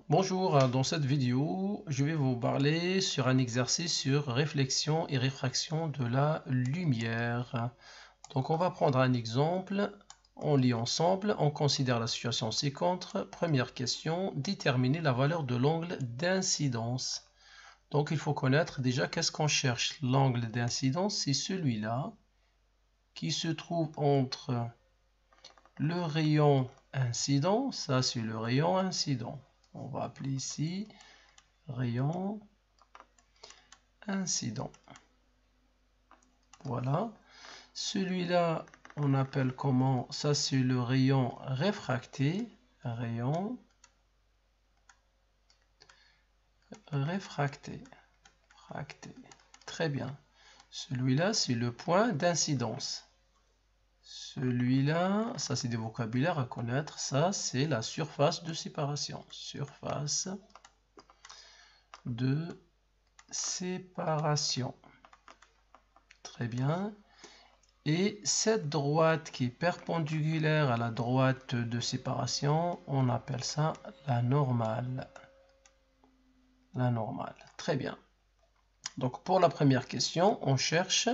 Bonjour, dans cette vidéo, je vais vous parler sur un exercice sur réflexion et réfraction de la lumière. Donc on va prendre un exemple, on lit ensemble, on considère la situation ci-contre. Première question, déterminer la valeur de l'angle d'incidence. Donc il faut connaître déjà qu'est-ce qu'on cherche. L'angle d'incidence, c'est celui-là qui se trouve entre le rayon incident, ça c'est le rayon incident. On va appeler ici rayon incident. Voilà. Celui-là, on appelle comment? Ça, c'est le rayon réfracté. Rayon réfracté. Très bien. Celui-là, c'est le point d'incidence. Celui-là, ça c'est des vocabulaires à connaître. Ça, c'est la surface de séparation. Surface de séparation. Très bien. Et cette droite qui est perpendiculaire à la droite de séparation, on appelle ça la normale. La normale. Très bien. Donc pour la première question, on cherche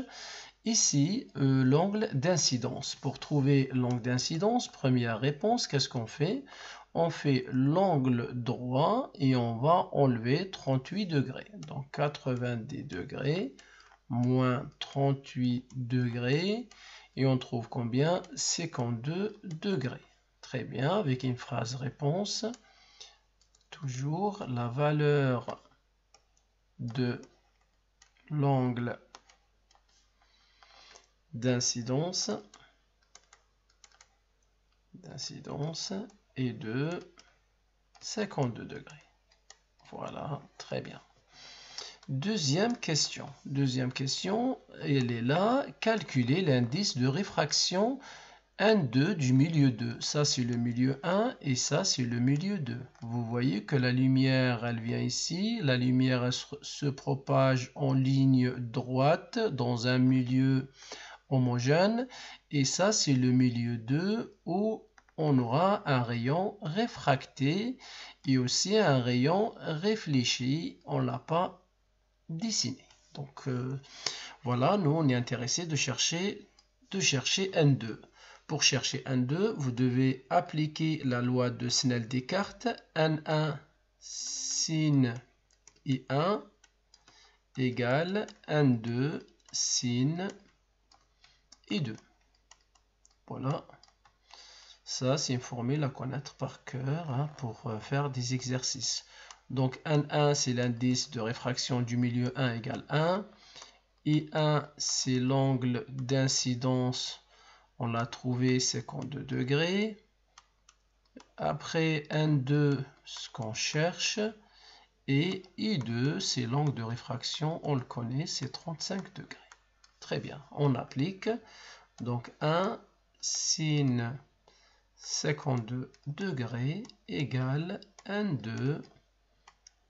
ici l'angle d'incidence. Pour trouver l'angle d'incidence, première réponse, qu'est-ce qu'on fait? On fait l'angle droit et on va enlever 38 degrés. Donc 90 degrés moins 38 degrés. Et on trouve combien? 52 degrés. Très bien, avec une phrase réponse. Toujours la valeur de l'angle d'incidence est de 52 degrés. Voilà, très bien. Deuxième question, elle est là. Calculer l'indice de réfraction N2 du milieu 2. Ça, c'est le milieu 1 et ça, c'est le milieu 2. Vous voyez que la lumière, elle vient ici. La lumière elle se propage en ligne droite dans un milieu homogène. Et ça, c'est le milieu 2 où on aura un rayon réfracté et aussi un rayon réfléchi. On ne l'a pas dessiné. Donc, voilà, nous, on est intéressé de chercher N2. Pour chercher N2, vous devez appliquer la loi de Snell-Descartes. N1 sin I1 égale N2 sin I2. Voilà. Ça, c'est une formule à connaître par cœur pour faire des exercices. Donc, N1, c'est l'indice de réfraction du milieu 1 égale 1. I1, c'est l'angle d'incidence. On l'a trouvé 52 degrés. Après N2, ce qu'on cherche. Et I2, c'est l'angle de réfraction. On le connaît, c'est 35 degrés. Très bien. On applique. Donc 1 sin 52 degrés égale N2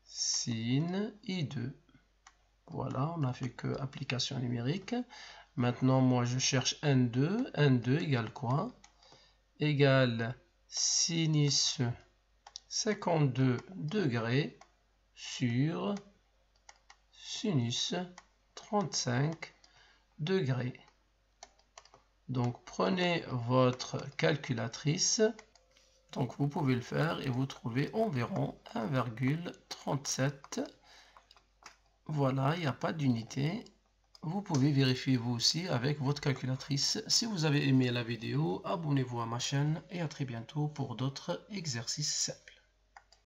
sin I2. Voilà, on n'a fait que application numérique. Maintenant, moi, je cherche N2. N2 égale quoi? Égale sinus 52 degrés sur sinus 35 degrés. Donc, prenez votre calculatrice. Donc, vous pouvez le faire et vous trouvez environ 1,37. Voilà, il n'y a pas d'unité. Vous pouvez vérifier vous aussi avec votre calculatrice. Si vous avez aimé la vidéo, abonnez-vous à ma chaîne et à très bientôt pour d'autres exercices simples.